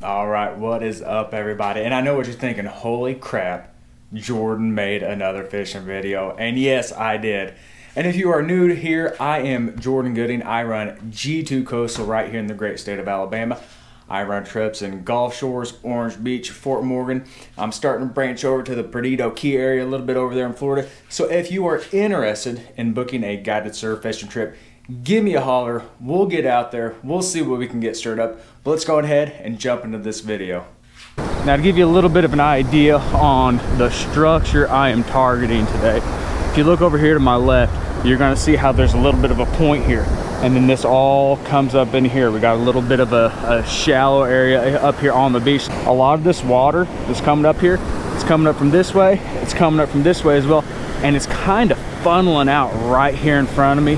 All right, what is up, everybody? And I know what you're thinking. Holy crap, Jordan made another fishing video. And yes, I did. And if you are new here, I am Jordan Gooding. I run G2 Coastal right here in the great state of Alabama. I run trips in Gulf Shores, Orange Beach, Fort Morgan. I'm starting to branch over to the Perdido Key area a little bit over there in Florida. So if you are interested in booking a guided surf fishing trip, give me a holler. We'll get out there. We'll see what we can get stirred up. But let's go ahead and jump into this video. Now, to give you a little bit of an idea on the structure I am targeting today, if you look over here to my left, you're going to see how there's a little bit of a point here. And then this all comes up in here. We got a little bit of a shallow area up here on the beach. A lot of this water that's coming up here, it's coming up from this way. It's coming up from this way as well. And it's kind of funneling out right here in front of me.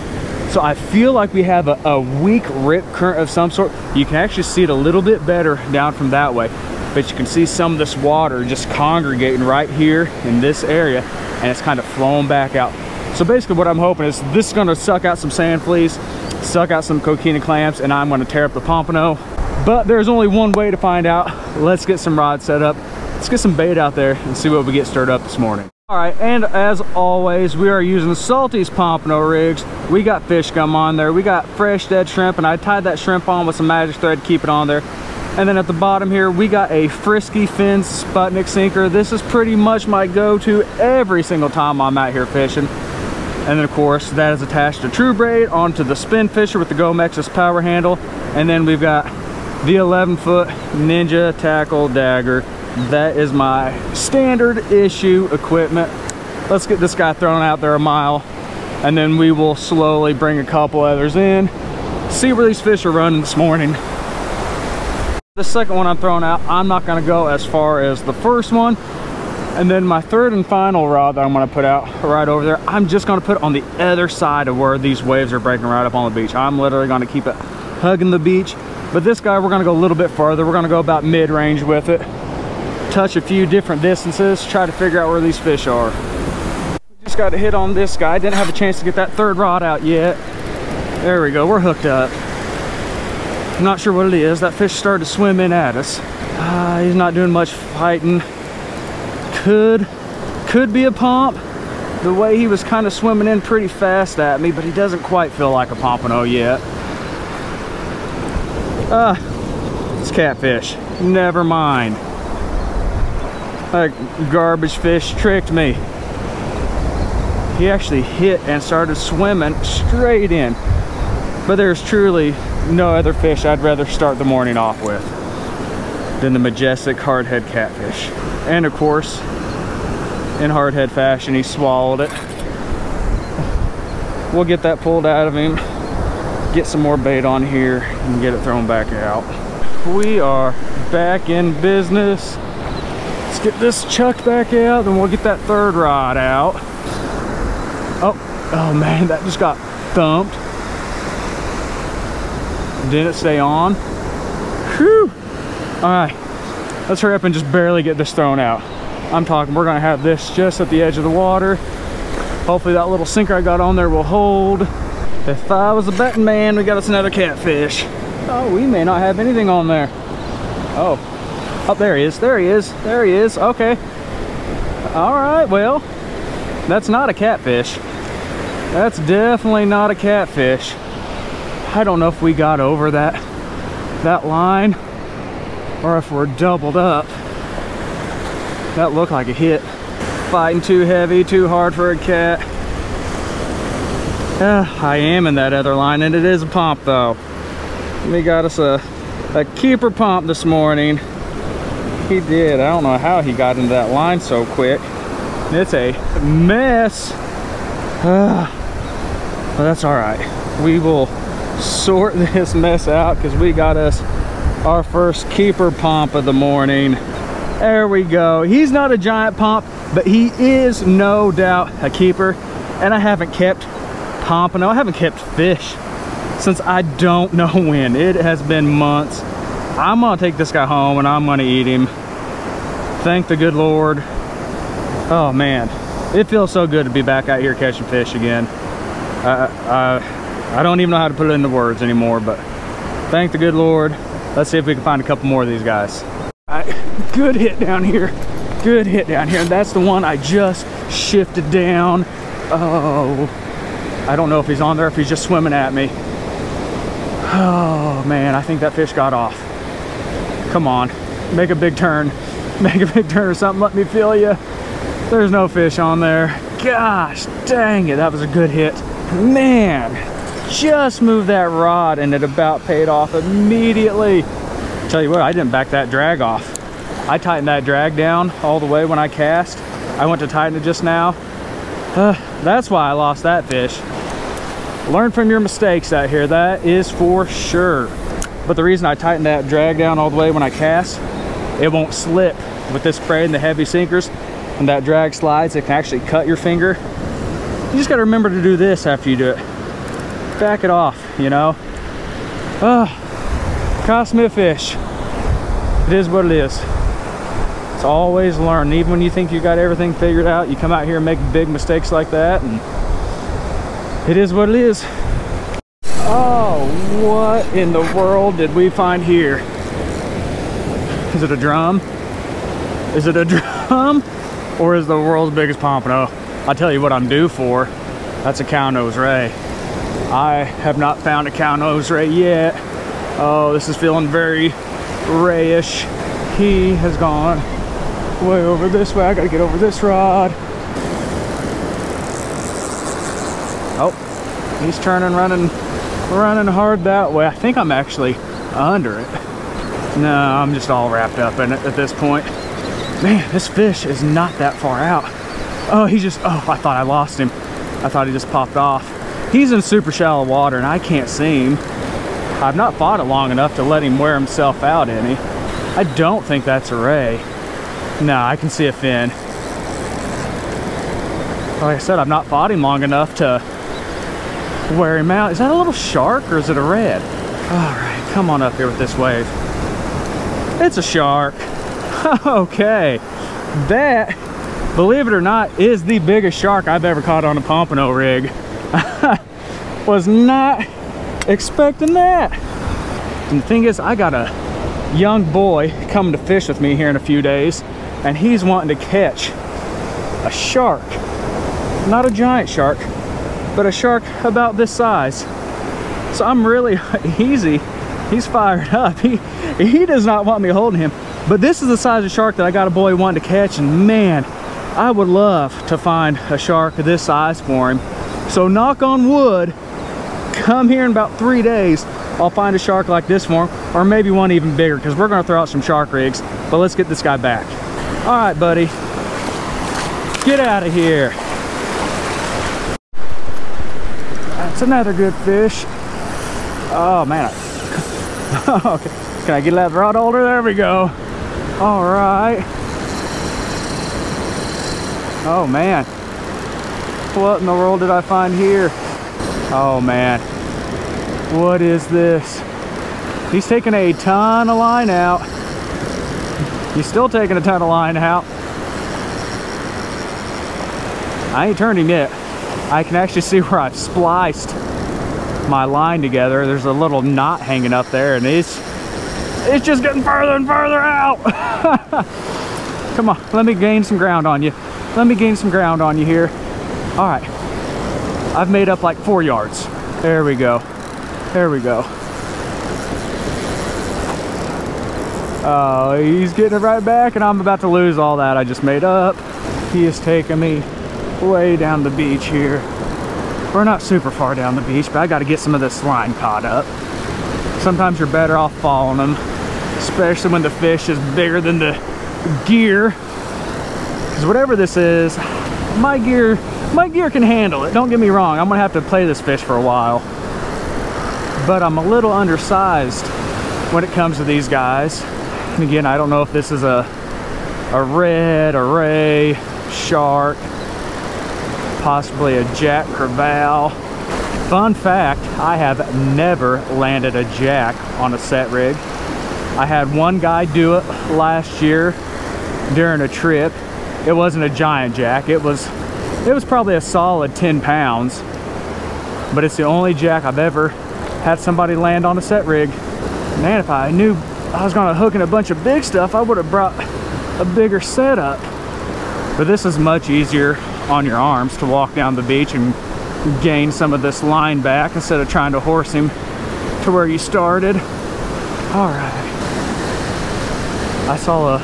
So I feel like we have a weak rip current of some sort. You can actually see it a little bit better down from that way. But you can see some of this water just congregating right here in this area. And it's kind of flowing back out. So basically what I'm hoping is this is going to suck out some sand fleas, suck out some coquina clams, and I'm going to tear up the pompano. But there's only one way to find out. Let's get some rods set up. Let's get some bait out there and see what we get stirred up this morning. All right, and as always, we are using Salty's pompano rigs. We got fish gum on there. We got fresh dead shrimp, and I tied that shrimp on with some magic thread to keep it on there. And then at the bottom here, we got a Frisky Fins Sputnik sinker. This is pretty much my go-to every single time I'm out here fishing. And then of course, that is attached to True Braid onto the Spin Fisher with the Gomexus power handle. And then we've got the 11-foot Ninja Tackle Dagger. That is my standard issue equipment. Let's get this guy thrown out there a mile, and then we will slowly bring a couple others in, see where these fish are running this morning. The second one I'm throwing out, I'm not gonna go as far as the first one. And then my third and final rod that I'm gonna put out right over there, I'm just gonna put it on the other side of where these waves are breaking right up on the beach. I'm literally gonna keep it hugging the beach. But this guy, we're gonna go a little bit further. We're gonna go about mid-range with it. Touch a few different distances, try to figure out where these fish are. Just got to hit on this guy. Didn't have a chance to get that third rod out yet. There we go, we're hooked up. I'm not sure what it is. That fish started to swim in at us. He's not doing much fighting. Could be a pomp. The way he was kind of swimming in pretty fast at me, but he doesn't quite feel like a pompano yet. It's catfish. Never mind. That garbage fish tricked me. He actually hit and started swimming straight in. But there's truly no other fish I'd rather start the morning off with than the majestic hardhead catfish. And of course, in hardhead fashion, he swallowed it. We'll get that pulled out of him, get some more bait on here, and get it thrown back out. We are back in business. Let's get this chucked back out, then we'll get that third rod out. Oh man, that just got thumped. Didn't stay on. Whew. All right, let's hurry up and just barely get this thrown out. I'm talking, we're gonna have this just at the edge of the water. Hopefully that little sinker I got on there will hold. If I was a betting man, we got us another catfish. Oh, we may not have anything on there. Oh, there he is, there he is, there he is, okay. All right, well, that's not a catfish. That's definitely not a catfish. I don't know if we got over that line or if we're doubled up. That looked like a hit. Fighting too heavy, too hard for a cat. I am in that other line, and it is a pomp though. We got us a keeper pomp this morning. He did. I don't know how he got into that line so quick. It's a mess. But that's all right. We will sort this mess out because we got us our first keeper pomp of the morning. There we go. He's not a giant pomp, but he is no doubt a keeper. And I haven't kept pompano, I haven't kept fish since I don't know when. It has been months. I'm gonna take this guy home and I'm gonna eat him. Thank the good Lord. Oh man, it feels so good to be back out here catching fish again. I don't even know how to put it into words anymore, but thank the good Lord. Let's see if we can find a couple more of these guys. All right, good hit down here. Good hit down here. And that's the one I just shifted down. Oh, I don't know if he's on there, if he's just swimming at me. Oh man, I think that fish got off. Come on, make a big turn. Make a big turn or something, let me feel you. There's no fish on there. Gosh, dang it, that was a good hit. Man, just moved that rod and it about paid off immediately. Tell you what, I didn't back that drag off. I tightened that drag down all the way when I cast. I went to tighten it just now. That's why I lost that fish. Learn from your mistakes out here, that is for sure. But the reason I tightened that drag down all the way when I cast, it won't slip with this braid and the heavy sinkers. When that drag slides, it can actually cut your finger. You just gotta remember to do this after you do it. Back it off, you know? Cost me a fish. It is what it is. It's always learn. Even when you think you got everything figured out, you come out here and make big mistakes like that, and it is what it is. Oh, what in the world did we find here? Is it a drum? Is it a drum? Or is the world's biggest pompano? I'll tell you what I'm due for. That's a cow nose ray. I have not found a cow nose ray yet. Oh, this is feeling very rayish. He has gone way over this way. I gotta get over this rod. Oh, he's turning, running hard that way. I think I'm actually under it. No, I'm just all wrapped up in it at this point. Man, this fish is not that far out. Oh, I thought I lost him. I thought he just popped off. He's in super shallow water and I can't see him. I've not fought it long enough to let him wear himself out any. I don't think that's a ray. No, I can see a fin. Like I said, I've not fought him long enough to wear him out. Is that a little shark or is it a red? All right, come on up here with this wave. It's a shark. Okay, that, believe it or not, is the biggest shark I've ever caught on a pompano rig. Was not expecting that. And the thing is, I got a young boy coming to fish with me here in a few days, and he's wanting to catch a shark. Not a giant shark, but a shark about this size. So I'm really easy. He's fired up. He does not want me holding him. But this is the size of shark that I got a boy wanting to catch, and man, I would love to find a shark of this size for him. So knock on wood, come here in about 3 days, I'll find a shark like this for him, or maybe one even bigger, because we're gonna throw out some shark rigs. But let's get this guy back. All right, buddy, get out of here. That's another good fish. Oh man, okay. Can I get that rod holder? There we go. All right. Oh man, what in the world did I find here? Oh man, what is this? He's taking a ton of line out. He's still taking a ton of line out. I ain't turned him yet. I can actually see where I've spliced my line together. There's a little knot hanging up there, and it's just getting further and further out. Come on, let me gain some ground on you. Let me gain some ground on you here. All right, I've made up like 4 yards. There we go. There we go. Oh, he's getting it right back, and I'm about to lose all that I just made up. He is taking me way down the beach here. We're not super far down the beach, but I got to get some of this line caught up. Sometimes you're better off following them, especially when the fish is bigger than the gear. Because whatever this is, my gear can handle it. Don't get me wrong, I'm gonna have to play this fish for a while. But I'm a little undersized when it comes to these guys. And again, I don't know if this is a red, a ray, shark, possibly a jack crevalle. Fun fact, I have never landed a jack on a set rig. I had one guy do it last year during a trip. It wasn't a giant jack. It was probably a solid 10 pounds, but it's the only jack I've ever had somebody land on a set rig. Man, if I knew I was gonna hook in a bunch of big stuff, I would have brought a bigger setup. But this is much easier on your arms to walk down the beach and gain some of this line back instead of trying to horse him to where you started. All right. I saw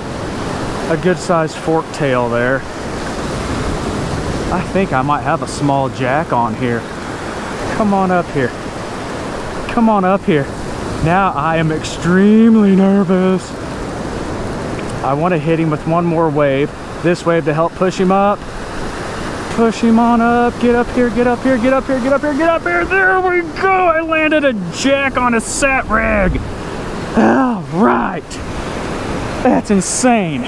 a good sized fork tail there. I think I might have a small jack on here. Come on up here. Come on up here. Now I am extremely nervous. I want to hit him with one more wave. This wave to help push him up. Push him on up. Get up here, get up here, get up here, get up here, get up here. There we go. I landed a jack on a sat rig. All right. That's insane.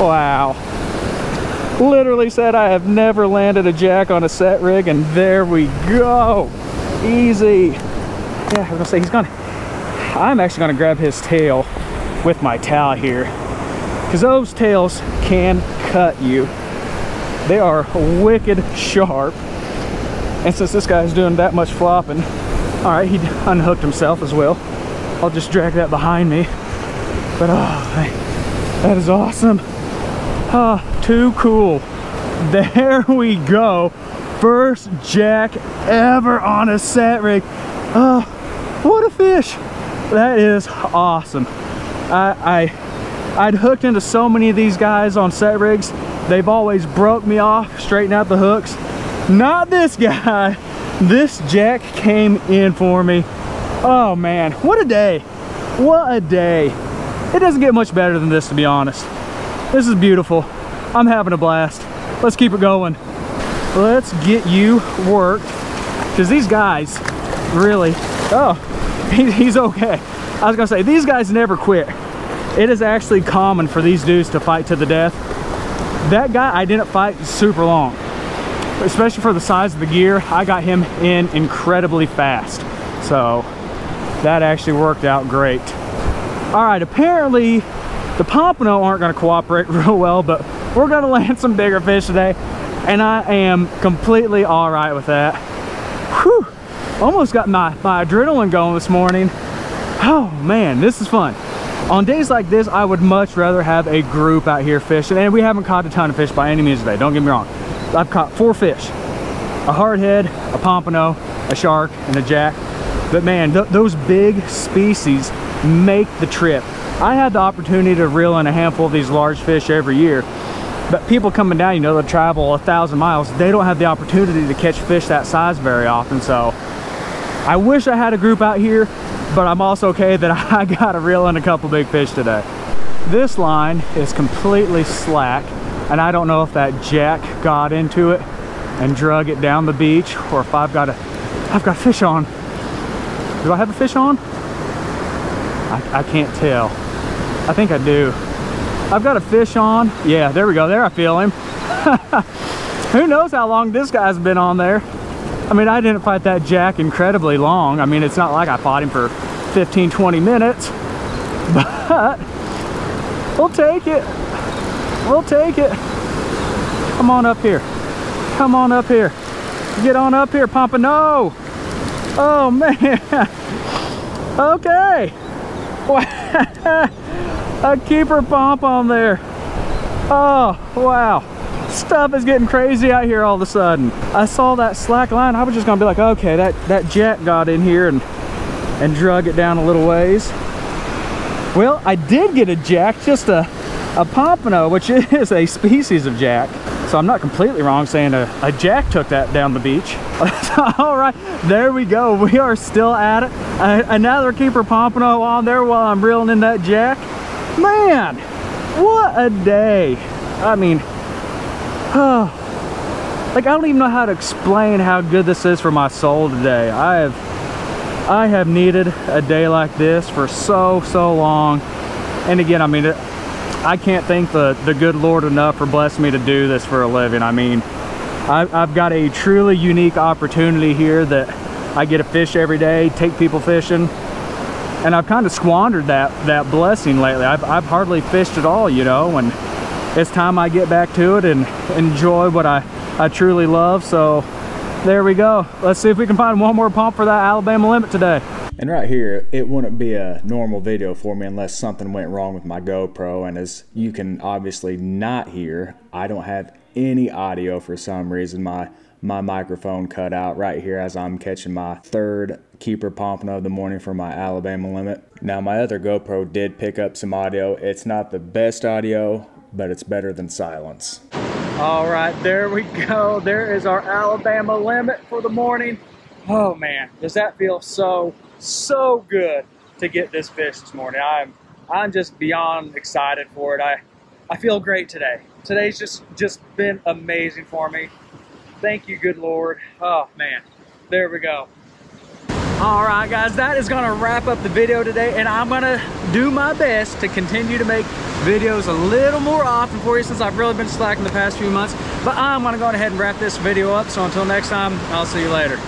Wow. Literally said I have never landed a jack on a set rig, and there we go. Easy. Yeah, I was gonna say I'm actually gonna grab his tail with my towel here, because those tails can cut you. They are wicked sharp. And since this guy's doing that much flopping, all right, he unhooked himself as well. I'll just drag that behind me. But oh, that is awesome. Oh, too cool. There we go. First jack ever on a set rig. Oh, what a fish. That is awesome. I'd hooked into so many of these guys on set rigs. They've always broke me off, straightened out the hooks. Not this guy. This jack came in for me. Oh man, what a day. What a day. It doesn't get much better than this, to be honest. This is beautiful. I'm having a blast. Let's keep it going. Let's get you worked, because these guys really, oh, he's okay. I was gonna say, these guys never quit. It is actually common for these dudes to fight to the death. That guy, I didn't fight super long, especially for the size of the gear. I got him in incredibly fast, so that actually worked out great. All right, apparently the pompano aren't gonna cooperate real well, but we're gonna land some bigger fish today, and I am completely all right with that. Whew, almost got my adrenaline going this morning. Oh man, this is fun. On days like this, I would much rather have a group out here fishing, and we haven't caught a ton of fish by any means today, don't get me wrong. I've caught 4 fish, a hardhead, a pompano, a shark, and a jack. But man, those big species make the trip. I had the opportunity to reel in a handful of these large fish every year, but people coming down, you know, they'll travel 1,000 miles. They don't have the opportunity to catch fish that size very often. So I wish I had a group out here, but I'm also okay that I got to reel in a couple big fish today. This line is completely slack, and I don't know if that jack got into it and drug it down the beach, or if I've got fish on. Do I have a fish on? I can't tell. I think I do. I've got a fish on. Yeah, there we go. There I feel him. Who knows how long this guy's been on there. I mean, I didn't fight that jack incredibly long. I mean, it's not like I fought him for 15, 20 minutes, but we'll take it. We'll take it. Come on up here. Come on up here. Get on up here, Pompano. Oh man. Okay. A keeper pomp on there. Oh, wow. Stuff is getting crazy out here all of a sudden. I saw that slack line. I was just gonna be like, okay, that jack got in here and drug it down a little ways. Well, I did get a jack, just a pompano, which is a species of jack. So I'm not completely wrong saying a jack took that down the beach. All right, there we go. We are still at it. Another keeper pompano on there while I'm reeling in that jack. Man, what a day. I mean, oh, like I don't even know how to explain how good this is for my soul today. I have needed a day like this for so long. And again, I mean, I can't thank the good Lord enough for blessing me to do this for a living. I mean, I've got a truly unique opportunity here that I get to fish every day, take people fishing, and I've kind of squandered that blessing lately. I've hardly fished at all, you know, and it's time I get back to it and enjoy what I truly love. So There we go. Let's see if we can find one more pump for that Alabama limit today. And right here, it wouldn't be a normal video for me unless something went wrong with my GoPro. And as you can obviously not hear, I don't have any audio for some reason. My microphone cut out right here as I'm catching my third keeper pompano of the morning for my Alabama limit. Now, my other GoPro did pick up some audio. It's not the best audio, but it's better than silence. All right, there we go. There is our Alabama limit for the morning. Oh man, does that feel so good to get this fish this morning. I'm just beyond excited for it. I feel great today. Today's just been amazing for me. Thank you, good Lord. Oh man, there we go. All right, guys, that is gonna wrap up the video today, and I'm gonna do my best to continue to make videos a little more often for you since I've really been slacking the past few months. But I'm gonna go ahead and wrap this video up. So until next time, I'll see you later.